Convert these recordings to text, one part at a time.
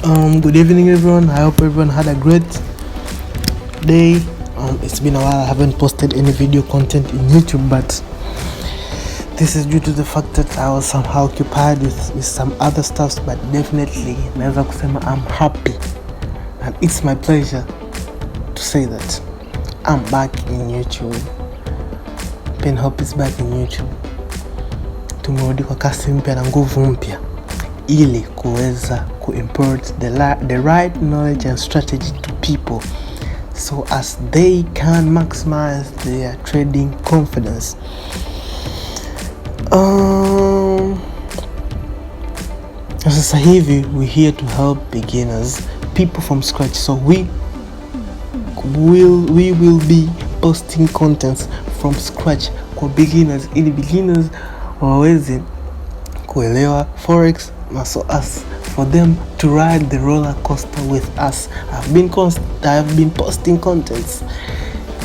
Good evening everyone. I hope everyone had a great day. It's been a while. I haven't posted any video content in YouTube, but this is due to the fact that I was somehow occupied with some other stuff, but definitely naweza kusema I'm happy and it's my pleasure to say that I'm back in YouTube. Pen Hope is back in YouTube. Tumerudi kwa kasi mpya na nguvu mpya ili kuweza impart the right knowledge and strategy to people so as they can maximize their trading confidence. Sasa hivi we're here to help beginners, people from scratch. So we will be posting contents from scratch for beginners ili beginners waweze kuelewa forex, so as for them to ride the roller coaster with us. I've been posting contents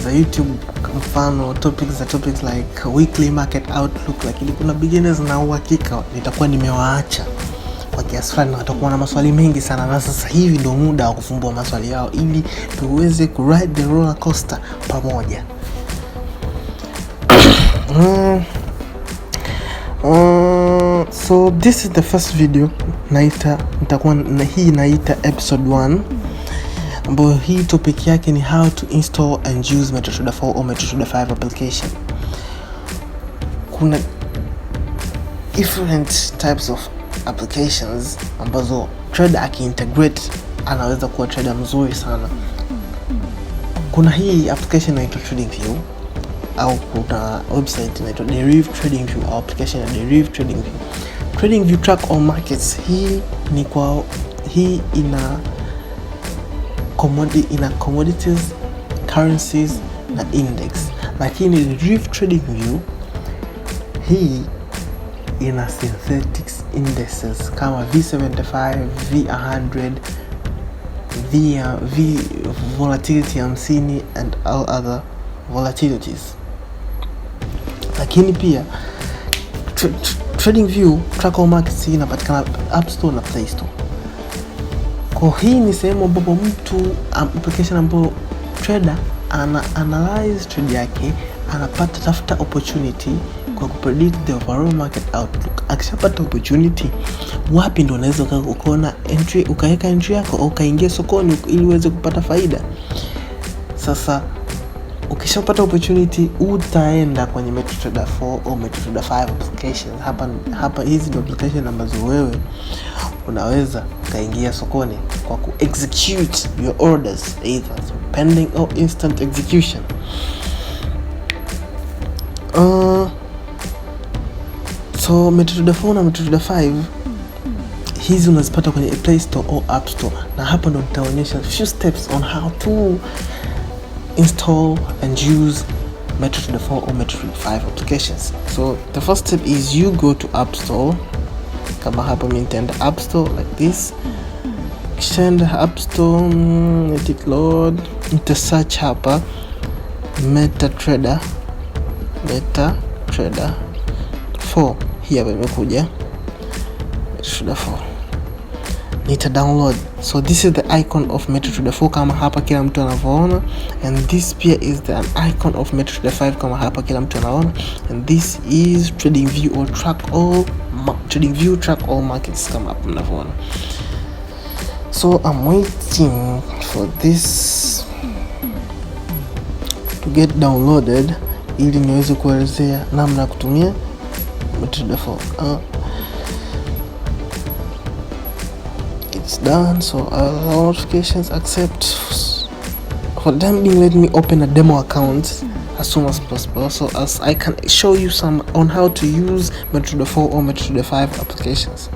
za YouTube, mfano topics like weekly market outlook, lakini kuna beginners na uhakika nitakuwa nimewaacha kwa kiasi fulani, watakuwa na maswali mengi sana, na sasa hivi ndio muda wa kufumbua maswali yao ili tuweze ku ride the roller coaster pamoja. So this is the first video naita episode 1, ambayo hii topic yake ni how to install and use MetaTrader 4 or MetaTrader 5 application. Kuna different types of applications ambazo trader aki-integrate anaweza kuwa trader mzuri sana. Kuna hii application inaitwa TradingView, au kuna website inaitwa Derive TradingView, au application ya Derive TradingView. TradingView track all markets. Hii ina commodities, currencies na index. Lakini Derive TradingView hii ina synthetics indices kama V75, V100, V volatility 50 and all other volatilities. Lakini pia TradingView track all markets inapatikana App Store na Play Store. Kwa hii ni sehemu ambapo application ambapo trader analyze trade yake, anapata tafuta opportunity kwa kupredict the overall market outlook. Akishapata opportunity, wapi ndo unaweza ukaona entry, ukaweka entry yako au kaingia sokoni ili uweze kupata faida. Sasa ukishapata opportunity, utaenda kwenye MetaTrader 4 au MetaTrader 5 application. Hapa hizi ndio application ambazo wewe unaweza kaingia sokoni kwa ku execute your orders, either pending or instant execution. So MetaTrader 4 na MetaTrader 5 hizi unazipata kwenye Play Store au App Store, na hapa ndo nitaonyesha few steps on how to install and use MetaTrader 4 or MetaTrader 5 applications. So the first step is you go to App Store. Kama hapa mimi nitaenda App Store like this. Kisha App Store, let it load. Nita search hapa MetaTrader 4. Hii hapa imekuja MetaTrader 4. Nita download. So this is the icon of MetaTrader 4 kama hapa kila mtu anavyoona, and this pia is an icon of MetaTrader 5 kama hapa kila mtu anaona, and this is TradingView or TradingView track all markets kama hapa mnavyoona. So I'm waiting for this to get downloaded ili niweze kuelezea namna ya kutumia MetaTrader 4. It's done, so all notifications accept. For them being, let me open a demo account as soon as possible, so as I can show you some on how to use MetaTrader 4 or MetaTrader 5 applications.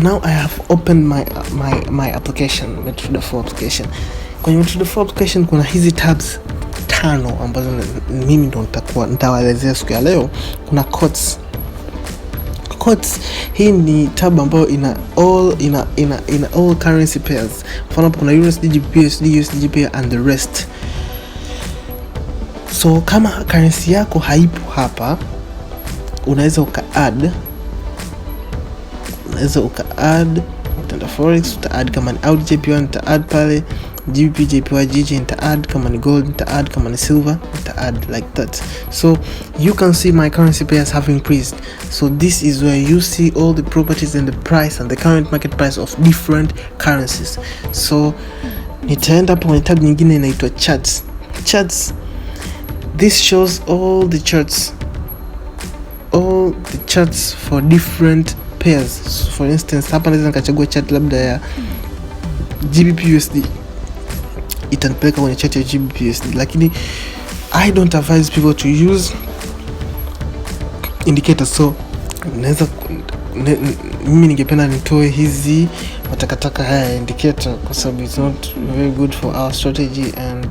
Now I have opened my application, MetaTrader 4 application. Kwenye MetaTrader 4 application kuna hizi tabs 5 ambazo mimi ndo nitawaelezea siku ya leo. Kuna quotes. Hii ni tab ambayo ina all currency pairs. Mfano kuna USD, USD pair and the rest. So kama currency yako haipo hapa, unaweza uka add unaweza uka add, utaenda forex uta add, kama ni Audi JPY nita add pale, GBP JPY GJ nita add, kama ni gold nita add, kama ni silver nita add, like that. So you can see my currency pairs have increased. So this is where you see all the properties and the price and the current market price of different currencies. So nitaenda hapo kwenye tab nyingine inaitwa charts. This shows all the charts for different pairs. So for instance, hapa naweza nikachagua chart labda ya GBP USD, itanipeleka kwenye chart ya GBP USD, lakini I don't advise people to use indicators. So mimi ningependa nitoe hizi matakataka haya indicator kwa sababu it's not very good for our strategy and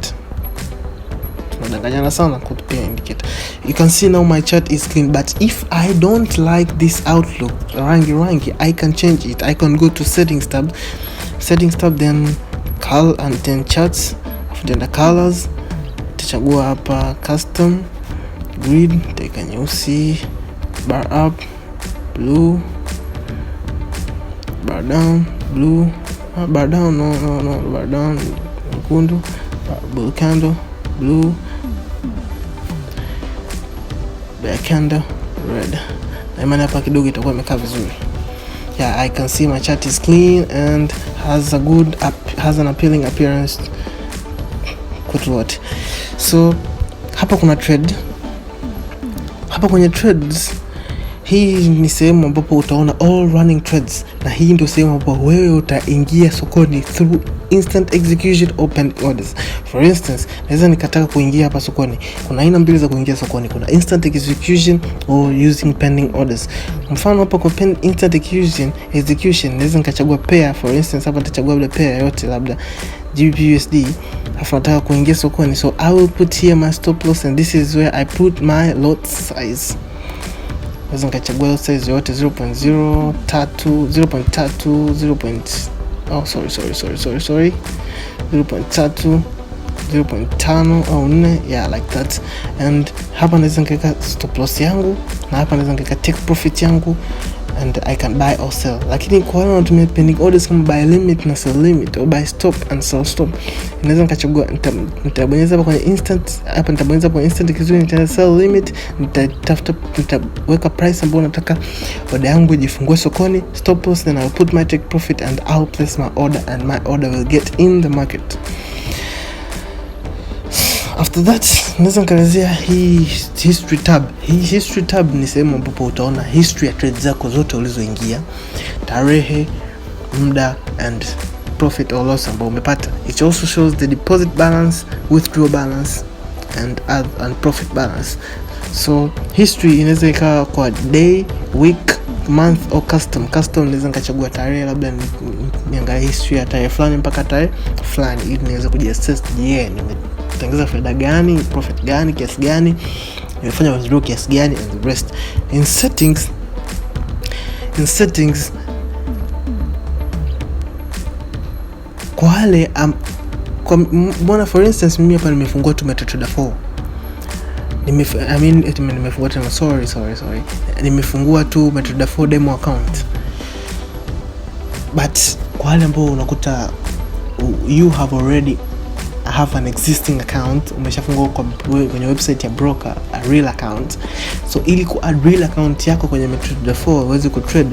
tunadanganyana sana kutupia indicator. You can see now my chart is clean, but if I don't like this outlook rangi, I can change it. I can go to settings tab, then color and then charts, then the colors, tachagua hapa custom grid, teka nyeusi, bar up blue, bar down blue, bar down bar down nyekundu, bull candle blue, bear candle red. Na imani hapa kidogo itakuwa imekaa vizuri. Yeah, I can see my chart is clean and has an appealing appearance. So hapa kuna trade. Hapa kwenye trades, hii ni sehemu ambapo utaona all running trades, na hii ndio sehemu ambapo wewe utaingia sokoni through instant execution open orders. For instance, naweza nikataka kuingia hapa sokoni. Kuna aina mbili za kuingia sokoni, kuna instant execution or using pending orders. Mfano hapa kwa instant execution naweza nikachagua pair. For instance, hapa nitachagua labda pair yote, labda GBP USD, afu nataka kuingia sokoni. So I will put here my stop loss, and this is where I put my lot size. Naweza nikachagua lot size yote 0.03 0.3 0.5 au 4, yeah, like that. And hapa naweza nikaweka stop loss yangu, na hapa naweza nikaweka take profit yangu, and I can buy or sell. Lakini kwa wale wanatumia pending orders kama buy limit na sell limit, au buy stop and sell stop, naweza nikachagua, nitabonyeza hapa kwenye instant, hapa nitabonyeza hapa instant kizuri, nita sell limit, nitaweka price ambayo nataka order yangu ijifungue sokoni, stop loss, then I'll put my take profit and I'll place my order, and my order will get in the market. After that, naweza nikaelezea hii history tab. Hii history tab ni sehemu ambapo utaona history ya trades zako zote ulizoingia, tarehe, muda and profit or loss ambao umepata. It also shows the deposit balance, withdrawal balance and profit balance. So history inaweza ikawa kwa day, week, month or custom. Naweza nikachagua tarehe, labda niangalie history ya tarehe fulani mpaka tarehe fulani, ili niweze kujiassess, nimetengeza faida gani, profit gani, kiasi gani, nimefanya withdraw kiasi gani, and the rest. In settings kwa wale kwa mbona, for instance, mimi hapa nimefungua tu metatrader 4. Nimefungua tena, sorry. Nimefungua tu metatrader 4 demo account. But kwa wale ambao unakuta you have already have an existing account, umeshafungua kwenye website ya broker, a real account. So ili ku add real account yako kwenye metatrader 4 uweze ku trade,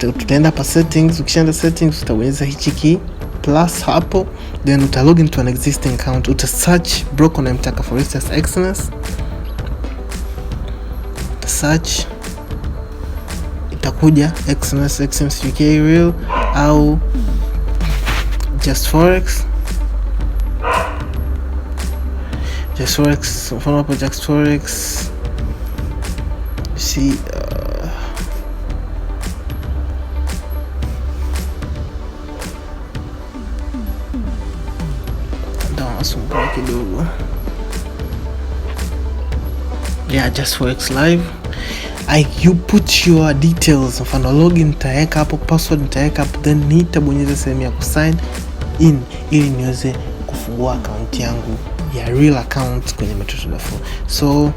utaenda pa settings. Ukishaenda settings, utabonyeza hichi key plus hapo, then uta log into an existing account, uta search broker unayemtaka. For instance, Exness, uta search, itakuja Exness UK Real au Just Forex. Mfano hapo Just Forex, see kidogo. Yeah, Just Forex live. You put your details, mfano login nitaweka hapo, password nitaweka hapo, then nitabonyeza sehemu ya kusign in ili niweze kufungua account yangu ya real account kwenye metatrader 4. So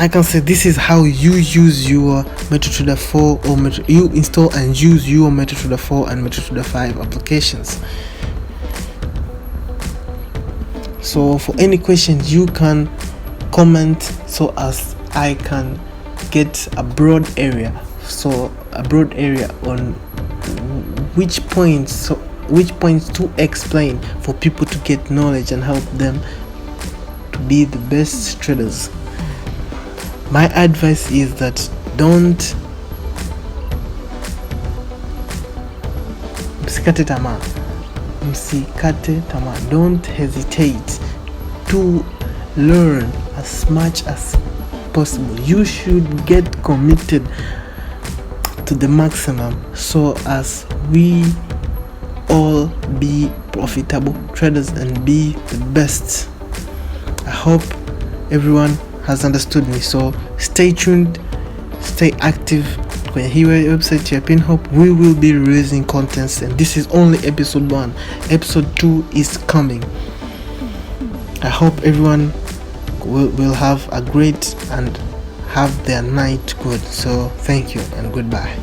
I can say this is how you use your MetaTrader 4 or you install and use your MetaTrader 4 and MetaTrader 5 applications. So for any questions, you can comment so as I can get a broad area on which points to explain for people to get knowledge and help them to be the best traders. My advice is that don't msikate tamaa. Don't hesitate to learn as much as possible. You should get committed to the maximum so as we all be profitable traders and be the best. I hope everyone has understood me. So stay tuned, stay active kwenye hii website ya Pinhop. We will be releasing contents, and this is only episode 1. Episode 2 is coming. I hope everyone will have a great and have their night good. So thank you and goodbye.